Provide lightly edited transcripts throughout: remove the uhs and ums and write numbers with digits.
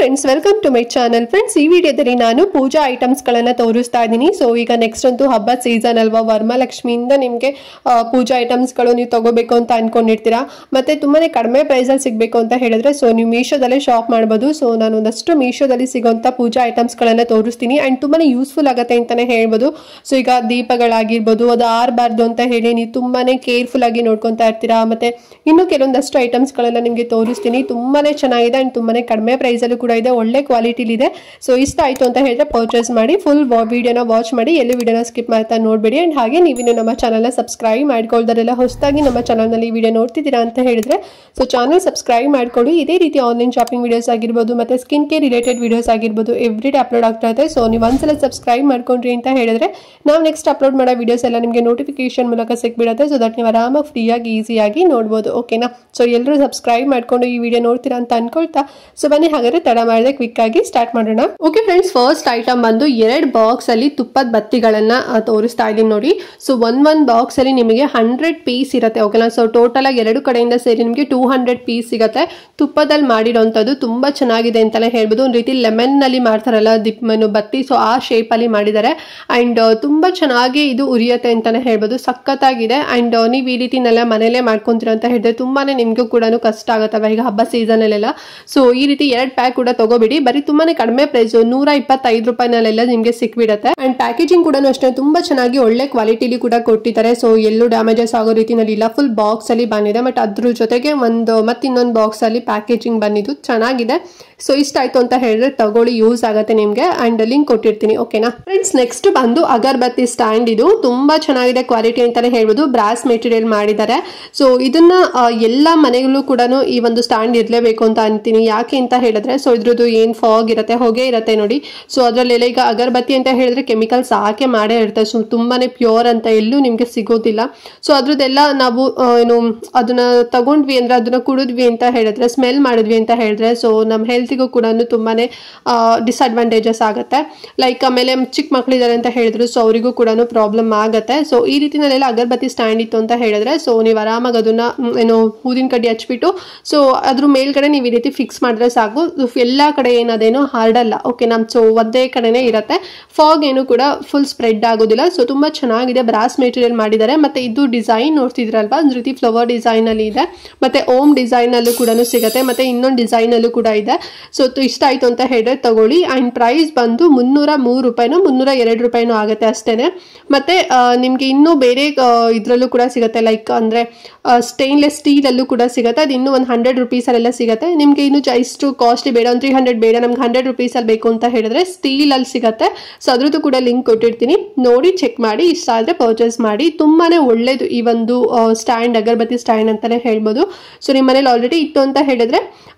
Friends, welcome to my channel. Friends, ಈ ವಿಡಿಯೋದಲ್ಲಿ ನಾನು ಪೂಜಾ ಐಟಮ್ಸ್ ಗಳನ್ನ ತೋರಿಸ್ತಾ ಇದ್ದೀನಿ. ಸೊ ಈಗ ನೆಕ್ಸ್ಟ್ ಅಂತೂ ಹಬ್ಬದ ಸೀಸನ್ ಅಲ್ವಾ, ವರಮಹಾಲಕ್ಷ್ಮಿಯಿಂದ ನಿಮಗೆ ಪೂಜಾ ಐಟಮ್ಸ್ ಗಳು ನೀವು ತಗೋಬೇಕು ಅಂತ ಅನ್ಕೊಂಡಿರ್ತೀರಾ. ಮತ್ತೆ ತುಂಬಾನೇ ಕಡಿಮೆ ಪ್ರೈಸ್ ಅಲ್ಲಿ ಸಿಗಬೇಕು ಅಂತ ಹೇಳಿದ್ರೆ ಸೊ ನೀವು ಮೀಶೋದಲ್ಲೇ ಶಾಪ್ ಮಾಡಬಹುದು. ಸೊ ನಾನು ಒಂದಷ್ಟು ಮೀಶೋದಲ್ಲಿ ಸಿಗುವಂತ ಪೂಜಾ ಐಟಮ್ಸ್ ಗಳನ್ನ ತೋರಿಸ್ತೀನಿ ಅಂಡ್ ತುಂಬಾನೇ ಯೂಸ್ಫುಲ್ ಆಗುತ್ತೆ ಅಂತಾನೆ ಹೇಳ್ಬೋದು. ಸೊ ಈಗ ದೀಪಗಳಾಗಿರ್ಬೋದು, ಅದು ಆರಬಾರ್ದು ಅಂತ ಹೇಳಿ ನೀವು ತುಂಬಾನೇ ಕೇರ್ಫುಲ್ ಆಗಿ ನೋಡ್ಕೊಂತಾ ಇರ್ತೀರಾ. ಮತ್ತೆ ಇನ್ನು ಕೆಲವೊಂದಷ್ಟು ಐಟಮ್ಸ್ ಗಳನ್ನ ನಿಮಗೆ ತೋರಿಸ್ತೀನಿ. ತುಂಬಾನೇ ಚೆನ್ನಾಗಿದೆ ಅಂಡ್ ತುಂಬಾನೇ ಕಡಿಮೆ ಪ್ರೈಸ್ ಅಲ್ಲಿ ಕೂಡ ಇದೆ, ಒಳ್ಳೆ ಕ್ವಾಲಿಟಿಲಿ ಇದೆ. ಸೊ ಇಷ್ಟ ಆಯ್ತು ಅಂತ ಹೇಳಿದ್ರೆ ಪರ್ಚೇಸ್ ಮಾಡಿ. ಫುಲ್ ವಿಡಿಯೋನ ವಾಚ್ ಮಾಡಿ, ಎಲ್ಲಿ ವಿಡಿಯೋನ ಸ್ಕಿಪ್ ಮಾಡ್ತಾ ನೋಡ್ಬೇಡಿ. ಅಂಡ್ ಹಾಗೆ ನೀವಿನ್ನು ನಮ್ಮ ಚಾನಲ್ನ ಸಬ್ಸ್ಕ್ರೈಬ್ ಮಾಡ್ಕೊಳ್ದಾರೆಲ್ಲ ಹೊಸದಾಗಿ ನಮ್ಮ ಚಾನಲ್ನಲ್ಲಿ ಈ ವಿಡಿಯೋ ನೋಡ್ತಿದ್ದೀರಾ ಅಂತ ಹೇಳಿದ್ರೆ ಸೊ ಚಾನಲ್ ಸಬ್ಸ್ಕ್ರೈಬ್ ಮಾಡ್ಕೊಳ್ಳಿ. ಇದೇ ರೀತಿ ಆನ್ಲೈನ್ ಶಾಪಿಂಗ್ ವಿಡಿಯೋಸ್ ಆಗಿರ್ಬೋದು, ಮತ್ತೆ ಸ್ಕಿನ್ ಕೇರ್ ರಿಲೇಟೆಡ್ ವಿಡಿಯೋಸ್ ಆಗಿರ್ಬೋದು ಎವ್ರಿ ಡೇ ಅಪ್ಲೋಡ್ ಆಗ್ತಾ ಇದೆ. ಸೊ ನೀವು ಒಂದ್ಸಲ ಸಬ್ಸ್ಕ್ರೈಬ್ ಮಾಡ್ಕೊಂಡ್ರಿ ಅಂತ ಹೇಳಿದ್ರೆ ನಾವು ನೆಕ್ಸ್ಟ್ ಅಪ್ಲೋಡ್ ಮಾಡೋ ವಿಡಿಯೋಸ್ ಎಲ್ಲ ನಿಮಗೆ ನೋಟಿಫಿಕೇಶನ್ ಮೂಲಕ ಸಿಕ್ಬಿಡುತ್ತೆ. ಸೊ ದಟ್ ನೀವು ಆರಾಮಾಗಿ ಫ್ರೀಯಾಗಿ ಈಸಿಯಾಗಿ ನೋಡ್ಬೋದು. ಓಕೆನಾ? ಸೊ ಎಲ್ಲರೂ ಸಬ್ಸ್ಕ್ರೈಬ್ ಮಾಡ್ಕೊಂಡು ಈ ವಿಡಿಯೋ ನೋಡ್ತೀರಾ ಅಂತ ಅನ್ಕೊಳ್ತಾ ಸೊ ಬನ್ನಿ ಹಾಗಾದ್ರೆ ತಡ ಮಾಡದೆ ಕ್ವಿಕ್ ಆಗಿ ಸ್ಟಾರ್ಟ್ ಮಾಡೋಣ. ಓಕೆ ಫ್ರೆಂಡ್ಸ್, ಫಸ್ಟ್ ಐಟಮ್ ಬಂದು 2 ಬಾಕ್ಸ್ ಅಲ್ಲಿ ತುಪ್ಪದ ಬತ್ತಿಗಳನ್ನ ತೋರಿಸ್ತಾ ಇದ್ದೀನಿ ನೋಡಿ. ಸೊ ಒಂದ್ ಬಾಕ್ಸ್ ಅಲ್ಲಿ ನಿಮಗೆ 100 ಪೀಸ್ ಇರುತ್ತೆ. ಓಕೆನಾ? ಸೊ ಟೋಟಲ್ ಆಗಿ 2 ಕಡೆಯಿಂದ ಸೇರಿ ನಿಮಗೆ 200 ಪೀಸ್ ಸಿಗುತ್ತೆ. ತುಪ್ಪದಲ್ಲಿ ಮಾಡಿರೋಂಥದ್ದು ತುಂಬಾ ಚೆನ್ನಾಗಿದೆ ಅಂತಾನೆ ಹೇಳ್ಬೋದು. ಒಂದು ರೀತಿ ಲೆಮನ್ ನಲ್ಲಿ ಮಾಡ್ತಾರಲ್ಲ ಬತ್ತಿ, ಸೊ ಆ ಶೇಪ್ ಅಲ್ಲಿ ಮಾಡಿದ್ದಾರೆ ಅಂಡ್ ತುಂಬಾ ಚೆನ್ನಾಗಿ ಇದು ಉರಿಯುತ್ತೆ ಅಂತಾನೆ ಹೇಳ್ಬೋದು. ಸಖತ್ತಾಗಿದೆ ಅಂಡ್ ನೀವು ಈ ರೀತಿನೆಲ್ಲ ಮನೇಲೆ ಮಾಡ್ಕೊಂತೀರ ಅಂತ ಹೇಳಿದ್ರೆ ತುಂಬಾನೇ ನಿಮ್ಗೂ ಕೂಡ ಕಷ್ಟ ಆಗುತ್ತವೆ ಈಗ ಹಬ್ಬ ಸೀಸನ್ ಅಲ್ಲೆಲ್ಲ. ಸೊ ಈ ರೀತಿ 2 ಪ್ಯಾಕ್ ಕೂಡ ತಗೋಬಿಡಿ. ಬರೀ ತುಂಬಾನೇ ಕಡಿಮೆ ಪ್ರೈಸ್, 125 ರೂಪಾಯಿನಲ್ಲೆಲ್ಲ ನಿಮ್ಗೆ ಸಿಕ್ಬಿಡುತ್ತೆ. ಅಂಡ್ ಪ್ಯಾಕೇಜಿಂಗ್ ಕೂಡ ಅಷ್ಟೇ ತುಂಬಾ ಚೆನ್ನಾಗಿ ಒಳ್ಳೆ ಕ್ವಾಲಿಟಿಲಿ ಕೂಡ ಕೊಟ್ಟಿದ್ದಾರೆ. ಸೊ ಎಲ್ಲೂ ಡ್ಯಾಮೇಜಸ್ ಆಗೋ ರೀತಿನಲ್ಲಿ ಇಲ್ಲ. ಫುಲ್ ಬಾಕ್ಸ್ ಅಲ್ಲಿ ಬಂದಿದೆ. ಬಟ್ ಅದ್ರ ಜೊತೆಗೆ ಇನ್ನೊಂದು ಬಾಕ್ಸ್ ಅಲ್ಲಿ ಪ್ಯಾಕೇಜಿಂಗ್ ಬಂದಿದ್ದು ಚೆನ್ನಾಗಿದೆ. ಸೊ ಇಷ್ಟ ಆಯ್ತು ಅಂತ ಹೇಳಿದ್ರೆ ತಗೊಳ್ಳಿ, ಯೂಸ್ ಆಗುತ್ತೆ ನಿಮ್ಗೆ. ಅಂಡ್ ಲಿಂಕ್ ಕೊಟ್ಟಿರ್ತೀನಿ. ಓಕೆನಾ ಫ್ರೆಂಡ್ಸ್? ನೆಕ್ಸ್ಟ್ ಬಂದು ಅಗರ್ಬತ್ತಿ ಸ್ಟ್ಯಾಂಡ್. ಇದು ತುಂಬಾ ಚೆನ್ನಾಗಿದೆ ಕ್ವಾಲಿಟಿ ಅಂತಾನೆ ಹೇಳ್ಬೋದು. ಬ್ರಾಸ್ ಮೆಟೀರಿಯಲ್ ಮಾಡಿದ್ದಾರೆ. ಸೊ ಇದನ್ನ ಎಲ್ಲ ಮನೆಗಳಲ್ಲೂ ಕೂಡ ಈ ಒಂದು ಸ್ಟ್ಯಾಂಡ್ ಇರ್ಲೇಬೇಕು ಅಂತ ಅಂತೀನಿ. ಯಾಕೆ ಅಂತ ಹೇಳಿದ್ರೆ ಸೊ ಇದ್ರದ್ದು ಏನ್ ಫಾಗ್ ಇರುತ್ತೆ, ಹೊಗೆ ಇರುತ್ತೆ ನೋಡಿ. ಸೊ ಅದ್ರಲ್ಲೆಲ್ಲ ಈಗ ಅಗರ್ಬತ್ತಿ ಅಂತ ಹೇಳಿದ್ರೆ ಕೆಮಿಕಲ್ಸ್ ಹಾಕಿ ಮಾಡೇ ಇರುತ್ತೆ. ಸೊ ತುಂಬಾನೇ ಪ್ಯೂರ್ ಅಂತ ಎಲ್ಲೂ ನಿಮ್ಗೆ ಸಿಗೋದಿಲ್ಲ. ಸೊ ಅದ್ರದ್ದೆಲ್ಲ ನಾವು ಅದನ್ನ ತಗೊಂಡ್ವಿ ಅಂದ್ರೆ, ಅದನ್ನ ಕುಡಿದ್ವಿ ಅಂತ ಹೇಳಿದ್ರೆ, ಸ್ಮೆಲ್ ಮಾಡಿದ್ವಿ ಅಂತ ಹೇಳಿದ್ರೆ ಸೊ ನಮ್ಮ ಹೆಲ್ತ್ಗೂ ಕೂಡ ತುಂಬಾನೇ ಡಿಸ್ಅಡ್ವಾಂಟೇಜಸ್ ಆಗುತ್ತೆ. ಲೈಕ್ ಆಮೇಲೆ ಚಿಕ್ಕ ಮಕ್ಕಳಿದ್ದಾರೆ ಅಂತ ಹೇಳಿದ್ರು ಸೊ ಅವರಿಗೂ ಕೂಡ ಪ್ರಾಬ್ಲಮ್ ಆಗುತ್ತೆ. ಸೊ ಈ ರೀತಿನಲ್ಲೆಲ್ಲ ಅಗರ್ಬತ್ತಿ ಸ್ಟ್ಯಾಂಡ್ ಇತ್ತು ಅಂತ ಹೇಳಿದ್ರೆ ಸೊ ನೀವು ಆರಾಮಾಗಿ ಅದನ್ನ ಊದಿನ ಕಡ್ಡಿ ಹಚ್ಬಿಟ್ಟು ಸೊ ಅದ್ರ ಮೇಲ್ಗಡೆ ನೀವು ಈ ರೀತಿ ಫಿಕ್ಸ್ ಮಾಡಿದ್ರೆ ಸಾಕು. ಎಲ್ಲಾ ಕಡೆ ಏನದೇನೋ ಹಾರ್ಡಲ್ಲ. ಓಕೆನಾ? ಸೊ ಒಂದೇ ಕಡೆನೇ ಇರುತ್ತೆ. ಫಾಗ್ ಏನು ಕೂಡ ಫುಲ್ ಸ್ಪ್ರೆಡ್ ಆಗೋದಿಲ್ಲ. ಸೊ ತುಂಬಾ ಚೆನ್ನಾಗಿದೆ. ಬ್ರಾಸ್ ಮೆಟೀರಿಯಲ್ ಮಾಡಿದ್ದಾರೆ. ಮತ್ತೆ ಇದು ಡಿಸೈನ್ ನೋಡ್ತಿದ್ರಲ್ವಾ, ಒಂದು ರೀತಿ ಫ್ಲವರ್ ಡಿಸೈನ್ ಅಲ್ಲಿ ಇದೆ. ಮತ್ತೆ ಓಮ್ ಡಿಸೈನ್ ಅಲ್ಲೂ ಕೂಡ ಸಿಗುತ್ತೆ. ಮತ್ತೆ ಇನ್ನೊಂದು ಡಿಸೈನ್ ಅಲ್ಲೂ ಕೂಡ ಇದೆ. ಸೊ ಇಷ್ಟ ಆಯ್ತು ಅಂತ ಹೇಳಿದ್ರೆ ತಗೊಳ್ಳಿ. ಅಂಡ್ ಪ್ರೈಸ್ ಬಂದು 303 ರೂಪಾಯಿನೋ 302 ರೂಪಾಯಿನೋ ಆಗುತ್ತೆ ಅಷ್ಟೇನೆ. ಮತ್ತೆ ನಿಮ್ಗೆ ಇನ್ನೂ ಬೇರೆ ಇದ್ರಲ್ಲೂ ಕೂಡ ಸಿಗುತ್ತೆ. ಲೈಕ್ ಅಂದ್ರೆ ಸ್ಟೇನ್ಲೆಸ್ ಸ್ಟೀಲ್ ಅಲ್ಲೂ ಕೂಡ ಸಿಗುತ್ತೆ. ಅದು ಇನ್ನೂ ಒಂದು 100 ರುಪೀಸ್ ಅಲ್ಲೆಲ್ಲ ಸಿಗುತ್ತೆ. ನಿಮ್ಗೆ ಇನ್ನು ಇಷ್ಟು ಕಾಸ್ಟ್ಲಿ ಬೇಡ, ಒಂದು 300 ಬೇಡ, ನಮ್ಗೆ 100 ರುಪೀಸ್ ಅಲ್ಲಿ ಬೇಕು ಅಂತ ಹೇಳಿದ್ರೆ ಸ್ಟೀಲ್ ಅಲ್ಲಿ ಸಿಗುತ್ತೆ. ಸೊ ಅದ್ರದ್ದು ಕೂಡ ಲಿಂಕ್ ಕೊಟ್ಟಿರ್ತೀನಿ, ನೋಡಿ ಚೆಕ್ ಮಾಡಿ. ಇಷ್ಟ ಆದ್ರೆ ಪರ್ಚೇಸ್ ಮಾಡಿ. ತುಂಬಾನೇ ಒಳ್ಳೇದು ಈ ಒಂದು ಸ್ಟ್ಯಾಂಡ್, ಅಗರ್ಬತ್ತಿ ಸ್ಟ್ಯಾಂಡ್ ಅಂತಾನೆ ಹೇಳ್ಬೋದು. ಸೊ ನಿಮ್ಮ ಮನೇಲಿ ಆಲ್ರೆಡಿ ಇತ್ತು ಅಂತ ಹೇಳಿದ್ರೆ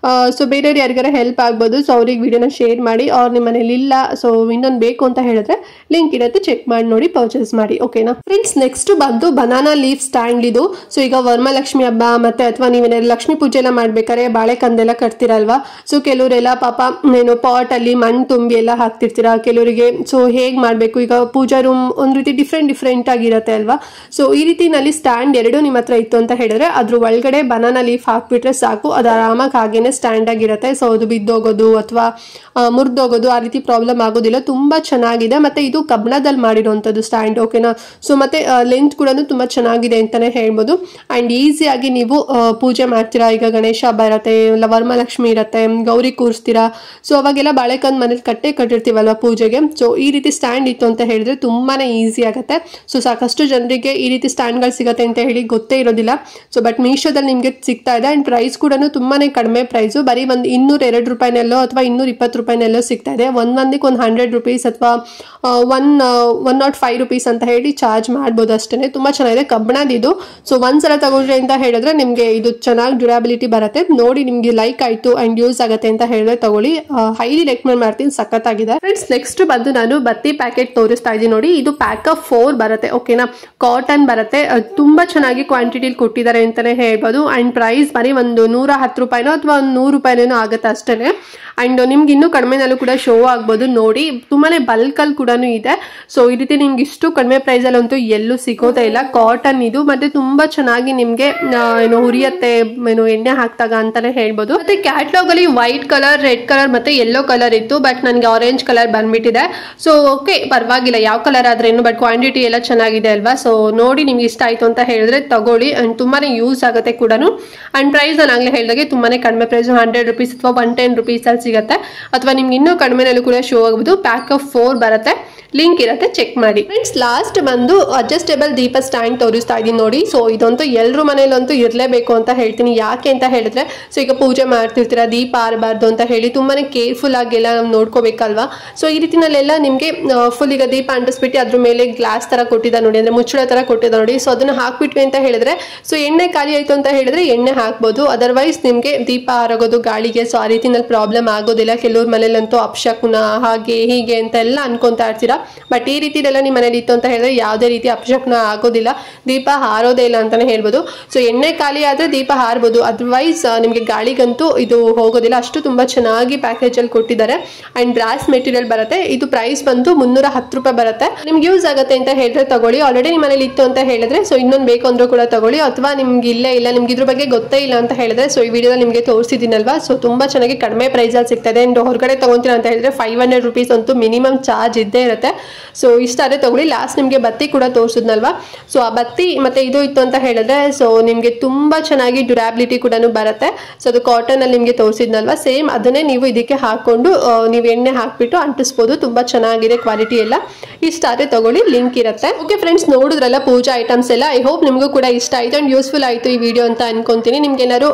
ಸೊ ಬೇರೆಯವ್ರು ಯಾರಿಗಾರ ಹೆಲ್ಪ್ ಆಗ್ಬೋದು. ಸೊ ಅವ್ರಿಗೆ ವಿಡಿಯೋನ ಶೇರ್ ಮಾಡಿ. ಅವ್ರು ನಿಮ್ಮ ಮನೇಲಿ ಇಲ್ಲ ಸೊ ಇನ್ನೊಂದು ಬೇಕು ಅಂತ ಹೇಳಿದ್ರೆ ಲಿಂಕ್ ಇರುತ್ತೆ, ಚೆಕ್ ಮಾಡಿ ನೋಡಿ ಪರ್ಚೇಸ್ ಮಾಡಿ. ಓಕೆನಾ ಫ್ರೆಂಡ್ಸ್? ನೆಕ್ಸ್ಟ್ ಬಂದು ಬನಾನಾ ಲೀಫ್ ಸ್ಟ್ಯಾಂಡ್. ಇದು ಸೊ ಈಗ ವರಮಹಾಲಕ್ಷ್ಮಿ ಹಬ್ಬ ಮತ್ತೆ ಅಥವಾ ನೀವೇನಾದ್ರು ಲಕ್ಷ್ಮೀ ಪೂಜೆ ಎಲ್ಲ ಮಾಡ್ಬೇಕಾದ್ರೆ ಬಾಳೆಕಂದೆಲ್ಲ ಕಟ್ತೀರಲ್ವಾ. ಸೊ ಕೆಲವರೆಲ್ಲ ಪಾಪ ಪಾಟ್ ಅಲ್ಲಿ ಮಣ್ಣು ತುಂಬಿ ಎಲ್ಲ ಹಾಕ್ತಿರ್ತೀರಾ. ಕೆಲವರಿಗೆ ಸೊ ಹೇಗ್ ಮಾಡ್ಬೇಕು, ಈಗ ಪೂಜಾ ರೂಮ್ ಒಂದ್ ರೀತಿ ಡಿಫ್ರೆಂಟ್ ಆಗಿರುತ್ತೆ ಅಲ್ವಾ. ಸೊ ಈ ರೀತಿನಲ್ಲಿ ಸ್ಟ್ಯಾಂಡ್ 2 ನಿಮ್ಮ ಹತ್ರ ಇತ್ತು ಅಂತ ಹೇಳಿದ್ರೆ ಅದ್ರ ಒಳಗಡೆ ಬನಾನಾ ಲೀಫ್ ಹಾಕ್ಬಿಟ್ರೆ ಸಾಕು, ಅದು ಆರಾಮಾಗಿ ಹಾಗೇನೆ ಸ್ಟ್ಯಾಂಡ್ ಆಗಿರುತ್ತೆ. ಸೊ ಅದು ಬಿದ್ದೋಗೋದು ಅಥವಾ ಮುರಿದೋಗೋದು ಆ ರೀತಿ ಪ್ರಾಬ್ಲಮ್ ಆಗೋದಿಲ್ಲ. ತುಂಬಾ ಚೆನ್ನಾಗಿದೆ. ಮತ್ತೆ ಇದು ಕಬ್ಬಿಣದಲ್ಲಿ ಮಾಡಿರುವಂತದ್ದು ಸ್ಟ್ಯಾಂಡ್. ಓಕೆನಾ? ಸೊ ಮತ್ತೆ ಲೆಂತ್ ಕೂಡ ತುಂಬಾ ಚೆನ್ನಾಗಿದೆ ಅಂತಾನೆ ಹೇಳ್ಬೋದು. ಅಂಡ್ ಈಸಿಯಾಗಿ ನೀವು ಪೂಜೆ ಮಾಡ್ತೀರಾ. ಈಗ ಗಣೇಶ ಹಬ್ಬ ಇರತ್ತೆ, ಇಲ್ಲ ವರಮಹಾಲಕ್ಷ್ಮಿ ಇರತ್ತೆ, ಗೌರಿ ಕೂರಿಸ್ತೀರಾ. ಸೊ ಅವಾಗೆಲ್ಲ ಬಾಳೆಕಂದ್ ಮನೇಲಿ ಕಟ್ಟಿರ್ತೀವಲ್ವಾ ಪೂಜೆಗೆ. ಸೊ ಈ ರೀತಿ ಸ್ಟ್ಯಾಂಡ್ ಇತ್ತು ಅಂತ ಹೇಳಿದ್ರೆ ತುಂಬಾನೇ ಈಸಿ ಆಗುತ್ತೆ. ಸೊ ಸಾಕಷ್ಟು ಜನರಿಗೆ ಈ ರೀತಿ ಸ್ಟ್ಯಾಂಡ್ಗಳು ಸಿಗತ್ತೆ ಅಂತ ಹೇಳಿ ಗೊತ್ತೇ ಇರೋದಿಲ್ಲ. ಸೊ ಬಟ್ ಮೀಶೋದಲ್ಲಿ ನಿಮ್ಗೆ ಸಿಗ್ತಾ ಇದೆ. ಅಂಡ್ ಪ್ರೈಸ್ ಕೂಡ ತುಂಬಾನೇ ಕಡಿಮೆ ಪ್ರೈಸು. ಬರೀ ಒಂದು 202 ರೂಪಾಯಿನಲ್ಲೋ ಅಥವಾ 220 ರೂಪಾಯಿನಲ್ಲೋ ಸಿಗ್ತಾ ಇದೆ. ಒಂದೊಂದಕ್ಕೆ ಒಂದು 100 ರುಪೀಸ್ ಅಥವಾ 105 ರುಪೀಸ್ ಅಂತ ಹೇಳಿ ಚಾರ್ಜ್ ಮಾಡ್ಬೋದು ಅಷ್ಟೇ. ತುಂಬಾ ಚೆನ್ನಾಗಿದೆ. ಕಬ್ಬಿಣದಿದು. ಸೊ ಒಂದ್ಸಲ ತಗೊಂಡ್ರೆ ಅಂತ ಹೇಳಿದ್ರೆ ನಿಮ್ಗೆ ಇದು ಚೆನ್ನಾಗಿ ಡ್ಯೂರಾಬಿಲಿಟಿ ಬರುತ್ತೆ. ನೋಡಿ ನಿಮ್ಗೆ ಲೈಕ್ ಆಯ್ತು ಅಂಡ್ ಯೂಸ್ ಆಗುತ್ತೆ ಅಂತ ಹೇಳಿದ್ರೆ ತಗೊಳ್ಳಿ. ಹೈಲಿ ರೆಕಮೆಂಡ್ ಮಾಡ್ತೀನಿ, ಸಖತ್ತಾಗಿದೆ. ಫ್ರೆಂಡ್ಸ್ ನೆಕ್ಸ್ಟ್ ಬಂದು ನಾನು ಬತ್ತಿ ಪ್ಯಾಕೆಟ್ ತೋರಿಸ್ತಾ ಇದ್ದೀನಿ ನೋಡಿ. ಇದು ಪ್ಯಾಕ್ ಆಫ್ 4 ಬರುತ್ತೆ. ಓಕೆನಾ? ಕಾಟನ್ ಬರುತ್ತೆ. ತುಂಬಾ ಚೆನ್ನಾಗಿ ಕ್ವಾಂಟಿಟಿಲಿ ಕೊಟ್ಟಿದ್ದಾರೆ ಅಂತಾನೆ ಹೇಳ್ಬೋದು. ಅಂಡ್ ಪ್ರೈಸ್ ಬರೀ ಒಂದು 110 ರೂಪಾಯಿನೋ ಅಥವಾ 100 ರೂಪಾಯಿನೋ ಆಗುತ್ತೆ ಅಷ್ಟೇ. ಅಷ್ಟೇ. ಆ್ಯಂಡ್ ನಿಮ್ಗೆ ಇನ್ನೂ ಕಡಿಮೆನಲ್ಲೂ ಕೂಡ ಶೋ ಆಗ್ಬೋದು ನೋಡಿ, ತುಂಬಾ ಬಲ್ಕಲ್ಲಿ ಕೂಡ ಇದೆ. ಸೊ ಈ ರೀತಿ ನಿಮ್ಗೆ ಇಷ್ಟು ಕಡಿಮೆ ಪ್ರೈಸಲ್ಲಂತೂ ಎಲ್ಲೂ ಸಿಗೋದೇ ಇಲ್ಲ. ಕಾಟನ್ ಇದು, ಮತ್ತೆ ತುಂಬ ಚೆನ್ನಾಗಿ ನಿಮಗೆ ಏನು ಹುರಿಯತ್ತೆ ಎಣ್ಣೆ ಹಾಕ್ದಾಗ ಅಂತಾನೆ ಹೇಳ್ಬೋದು. ಮತ್ತೆ ಕ್ಯಾಟ್ಲಾಗ್ ಅಲ್ಲಿ ವೈಟ್ ಕಲರ್, ರೆಡ್ ಕಲರ್ ಮತ್ತೆ ಯೆಲ್ಲೋ ಕಲರ್ ಇತ್ತು, ಬಟ್ ನನಗೆ ಆರೆಂಜ್ ಕಲರ್ ಬಂದ್ಬಿಟ್ಟಿದೆ. ಸೊ ಓಕೆ, ಪರವಾಗಿಲ್ಲ, ಯಾವ ಕಲರ್ ಆದ್ರೇನು, ಬಟ್ ಕ್ವಾಂಟಿಟಿ ಎಲ್ಲ ಚೆನ್ನಾಗಿದೆ ಅಲ್ವಾ. ಸೊ ನೋಡಿ ನಿಮ್ಗೆ ಇಷ್ಟ ಆಯ್ತು ಅಂತ ಹೇಳಿದ್ರೆ ತಗೊಳ್ಳಿ, ಅಂಡ್ ತುಂಬಾನೇ ಯೂಸ್ ಆಗುತ್ತೆ ಕೂಡ. ಅಂಡ್ ಪ್ರೈಸ್ ನಾನು ಆಗ್ಲೇ ಹೇಳಿದಾಗೆ ತುಂಬಾನೇ ಕಡಿಮೆ ಪ್ರೈಸ್, 100 rupees ಅಥವಾ 110 rupees ಅಲ್ಲಿ ಸಿಗುತ್ತೆ, ಅಥವಾ ನಿಮ್ಗೆ ಇನ್ನೂ ಕಡಿಮೆನಲ್ಲೂ ಕೂಡ ಶೋ ಆಗ್ಬೋದು. ಪ್ಯಾಕ್ ಆಫ್ 4 ಬರುತ್ತೆ, ಲಿಂಕ್ ಇರುತ್ತೆ, ಚೆಕ್ ಮಾಡಿ ಫ್ರೆಂಡ್ಸ್. ಲಾಸ್ಟ್ ಬಂದು ಅಡ್ಜಸ್ಟೇಬಲ್ ದೀಪ ಸ್ಟ್ಯಾಂಡ್ ತೋರಿಸ್ತಾ ಇದ್ದೀನಿ ನೋಡಿ. ಸೊ ಇದಂತೂ ಎಲ್ಲರೂ ಮನೇಲಂತೂ ಇರಲೇಬೇಕು ಅಂತ ಹೇಳ್ತೀನಿ. ಯಾಕೆ ಅಂತ ಹೇಳಿದ್ರೆ, ಸೊ ಈಗ ಪೂಜೆ ಮಾಡ್ತಿರ್ತೀರಾ, ದೀಪ ಆರಬಾರ್ದು ಅಂತ ಹೇಳಿ ತುಂಬಾನೇ ಕೇರ್ಫುಲ್ ಆಗೆಲ್ಲ ನಾವು ನೋಡ್ಕೋಬೇಕಲ್ವಾ. ಸೊ ಈ ರೀತಿನಲ್ಲೆಲ್ಲ ನಿಮಗೆ ಫುಲ್ ಈಗ ದೀಪ ಅಂಟಿಸ್ಬಿಟ್ಟು ಅದ್ರ ಮೇಲೆ ಗ್ಲಾಸ್ ತರ ಕೊಟ್ಟಿದ್ದ ನೋಡಿ, ಅಂದ್ರೆ ಮುಚ್ಚಳ ತರ ಕೊಟ್ಟಿದ್ದ ನೋಡಿ. ಸೊ ಅದನ್ನ ಹಾಕ್ಬಿಟ್ವಿ ಅಂತ ಹೇಳಿದ್ರೆ, ಸೊ ಎಣ್ಣೆ ಖಾಲಿ ಆಯ್ತು ಅಂತ ಹೇಳಿದ್ರೆ ಎಣ್ಣೆ ಹಾಕ್ಬೋದು. ಅದರ್ವೈಸ್ ನಿಮ್ಗೆ ದೀಪ ಆರೋಗೋದು ಗಾಳಿಗೆ, ಸೊ ಆ ರೀತಿನಲ್ಲಿ ಪ್ರಾಬ್ಲಮ್ ಆಗೋದಿಲ್ಲ. ಕೆಲವ್ರ ಮನೇಲಂತೂ ಅಪಶಕುನ ಹಾಗೆ ಹೀಗೆ ಅಂತ ಎಲ್ಲ ಅನ್ಕೊಂತಾ ಇರ್ತೀರಾ, ಬಟ್ ಈ ರೀತಿದೆಲ್ಲ ನಿಮ್ಮ ಮನೇಲಿ ಇತ್ತು ಅಂತ ಹೇಳಿದ್ರೆ ಯಾವುದೇ ರೀತಿ ಅಪಶಕುನ ಆಗೋದಿಲ್ಲ, ದೀಪ ಹಾರೋದೇ ಇಲ್ಲ ಅಂತಾನೆ ಹೇಳ್ಬೋದು. ಸೊ ಎಣ್ಣೆ ಖಾಲಿ ಆದ್ರೆ ದೀಪ ಹಾರ್ಬೋದು, ಅದರ್ವೈಸ್ ನಿಮಗೆ ಗಾಳಿಗಂತೂ ಇದು ಹೋಗೋದಿಲ್ಲ. ಅಷ್ಟು ತುಂಬಾ ಚೆನ್ನಾಗಿ ಪ್ಯಾಕೇಜ್ ಅಲ್ಲಿ ಕೊಟ್ಟಿದ್ದಾರೆ. ಅಂಡ್ ಬ್ರಾಸ್ ಮೆಟೀರಿಯಲ್ ಬರುತ್ತೆ. ಇದು ಪ್ರೈಸ್ ಬಂದು 310 ರೂಪಾಯಿ ಬರುತ್ತೆ. ನಿಮ್ಗೆ ಯೂಸ್ ಆಗುತ್ತೆ ಅಂತ ಹೇಳಿದ್ರೆ ತಗೊಳ್ಳಿ. ಆಲ್ರೆಡಿ ನಿಮ್ಮ ಮನೇಲಿ ಇತ್ತು ಅಂತ ಹೇಳಿದ್ರೆ ಸೊ ಇನ್ನೊಂದು ಬೇಕು ಅಂದ್ರೂ ಕೂಡ ತಗೊಳ್ಳಿ, ಅಥವಾ ನಿಮ್ಗೆ ಇಲ್ಲೇ ಇಲ್ಲ, ನಿಮ್ಗೆ ಇದ್ರ ಬಗ್ಗೆ ಗೊತ್ತೇ ಇಲ್ಲ ಅಂತ ಹೇಳಿದ್ರೆ ಸೊ ಈ ವಿಡಿಯೋದಲ್ಲಿ ನಿಮಗೆ ತೋರಿಸಿದ್ದೀನಲ್ವಾ. ಸೊ ತುಂಬಾ ಚೆನ್ನಾಗಿ ಕಡಿಮೆ ಪ್ರೈಸ್ ಅಲ್ಲಿ ಸಿಗ್ತದೆ. ಅಂಡ್ ಹೊರಗಡೆ ತಗೊಂತೀರಾ ಅಂತ ಹೇಳಿದ್ರೆ 500 rupees ಅಂತೂ ಮಿನಿಮಮ್ ಚಾರ್ಜ್ ಇದ್ದೇ ಇರುತ್ತೆ. ಸೊ ಇಷ್ಟಾದ್ರೆ ತಗೊಳ್ಳಿ. ಲಾಸ್ಟ್ ನಿಮಗೆ ಬತ್ತಿ ಕೂಡ ತೋರಿಸಿದ್ನಲ್ವಾ, ಸೊ ಆ ಬತ್ತಿ ಮತ್ತೆ ಇದು ಇತ್ತು ಅಂತ ಹೇಳಿದ್ರೆ ಸೊ ನಿಮಗೆ ತುಂಬಾ ಚೆನ್ನಾಗಿ ಡ್ಯೂರಾಬಿಲಿಟಿ ಕೂಡ ಬರುತ್ತೆ. ಸೊ ಅದು ಕಾಟನ್ ಅಲ್ಲಿ ನಿಮಗೆ ತೋರಿಸಿದ್ನಲ್ವಾ, ಸೇಮ್ ಅದನ್ನೇ ನೀವು ಇದಕ್ಕೆ ಹಾಕೊಂಡು ನೀವು ಎಣ್ಣೆ ಹಾಕ್ಬಿಟ್ಟು ಅಂಟಿಸ್ಬೋದು. ತುಂಬಾ ಚೆನ್ನಾಗಿದೆ ಕ್ವಾಲಿಟಿ ಎಲ್ಲ. ಇಷ್ಟಾದ್ರೆ ತಗೊಳ್ಳಿ, ಲಿಂಕ್ ಇರುತ್ತೆ. ಓಕೆ ಫ್ರೆಂಡ್ಸ್, ನೋಡಿದ್ರಲ್ಲ ಪೂಜಾ ಐಟಮ್ಸ್ ಎಲ್ಲ. ಐ ಹೋಪ್ ನಿಮಗೂ ಕೂಡ ಇಷ್ಟ ಆಯ್ತು ಅಂಡ್ ಯೂಸ್ಫುಲ್ ಆಯ್ತು ಈ ವಿಡಿಯೋ ಅಂತ ಅನ್ಕೊಂತೀನಿ. ನಿಮ್ಗೆ ಏನಾದ್ರು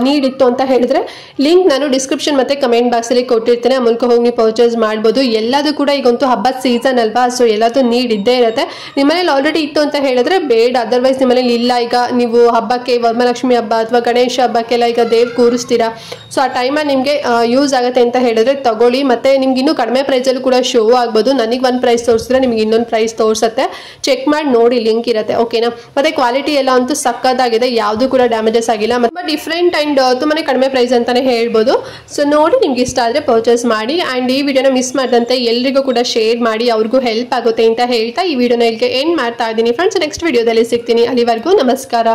ನೀಡ್ ಇತ್ತು ಅಂತ ಹೇಳಿದ್ರೆ ಲಿಂಕ್ ನಾನು ಡಿಸ್ಕ್ರಿಪ್ಷನ್ ಮತ್ತೆ ಕಮೆಂಟ್ ಬಾಕ್ಸ್ ಅಲ್ಲಿ ಕೊಟ್ಟಿರ್ತೇನೆ, ಆ ಮೂಲಕ ಹೋಗಿ ನೀವು ಪರ್ಚೇಸ್ ಮಾಡ್ಬೋದು. ಎಲ್ಲದೂ ಕೂಡ ಈಗಂತೂ ಹಬ್ಬದ ಸೀಸನ್ ಅಲ್ವಾ, ಸೊ ಎಲ್ಲದೂ ನೀಡ್ ಇದ್ದೇ ಇರುತ್ತೆ. ನಿಮ್ಮ ಮನೇಲಿ ಆಲ್ರೆಡಿ ಇತ್ತು ಅಂತ ಹೇಳಿದ್ರೆ ಬೇಡ, ಅದರ್ವೈಸ್ ನಿಮ್ಮ ಮನೇಲಿ ಇಲ್ಲ, ಈಗ ನೀವು ಹಬ್ಬಕ್ಕೆ ವರಮಹಾಲಕ್ಷ್ಮಿ ಹಬ್ಬ ಅಥವಾ ಗಣೇಶ ಹಬ್ಬಕ್ಕೆಲ್ಲ ಈಗ ದೇವ್ ಕೂರಿಸ್ತೀರಾ, ಸೊ ಆ ಟೈಮಲ್ಲಿ ನಿಮಗೆ ಯೂಸ್ ಆಗುತ್ತೆ ಅಂತ ಹೇಳಿದ್ರೆ ತಗೊಳ್ಳಿ. ಮತ್ತೆ ನಿಮ್ಗೆ ಇನ್ನೂ ಕಡಿಮೆ ಪ್ರೈಸಲ್ಲೂ ಕೂಡ ಶೋ ಆಗ್ಬೋದು. ನನಗೆ ಒಂದು ಪ್ರೈಸ್ ತೋರಿಸಿದ್ರೆ ನಿಮ್ಗೆ ಇನ್ನೊಂದು ಪ್ರೈಸ್ ತೋರಿಸುತ್ತೆ, ಚೆಕ್ ಮಾಡಿ ನೋಡಿ, ಲಿಂಕ್ ಇರುತ್ತೆ. ಓಕೆನಾ. ಮತ್ತೆ ಕ್ವಾಲಿಟಿ ಎಲ್ಲ ಅಂತೂ ಸಕ್ಕತ್ತಾಗಿದೆ, ಯಾವುದು ಕೂಡ ಡ್ಯಾಮೇಜಸ್ ಆಗಿಲ್ಲ, ಮತ್ತೆ ಡಿಫ್ರೆಂಟ್ ಅಂಡ್ ತುಂಬಾನೇ ಕಡಿಮೆ ಪ್ರೈಸ್ ಅಂತಾನೆ ಹೇಳ್ಬೋದು. ಸೊ ನೋಡಿ ನಿಮ್ಗೆ ಇಷ್ಟ ಆದ್ರೆ ಪರ್ಚೇಸ್ ಮಾಡಿ. ಅಂಡ್ ಈ ವಿಡಿಯೋನ ಮಿಸ್ ಮಾಡದಂತೆ ಎಲ್ರಿಗೂ ಕೂಡ ಶೇರ್ ಮಾಡಿ, ಅವ್ರಿಗೂ ಹೆಲ್ಪ್ ಆಗುತ್ತೆ ಅಂತ ಹೇಳ್ತಾ ಈ ವಿಡಿಯೋನ ಇಲ್ಲಿಗೆ ಎಂಡ್ ಮಾಡ್ತಾ ಇದ್ದೀನಿ ಫ್ರೆಂಡ್ಸ್. ನೆಕ್ಸ್ಟ್ ವಿಡಿಯೋದಲ್ಲಿ ಸಿಗ್ತೀನಿ, ಅಲ್ಲಿವರೆಗೂ ನಮಸ್ಕಾರ.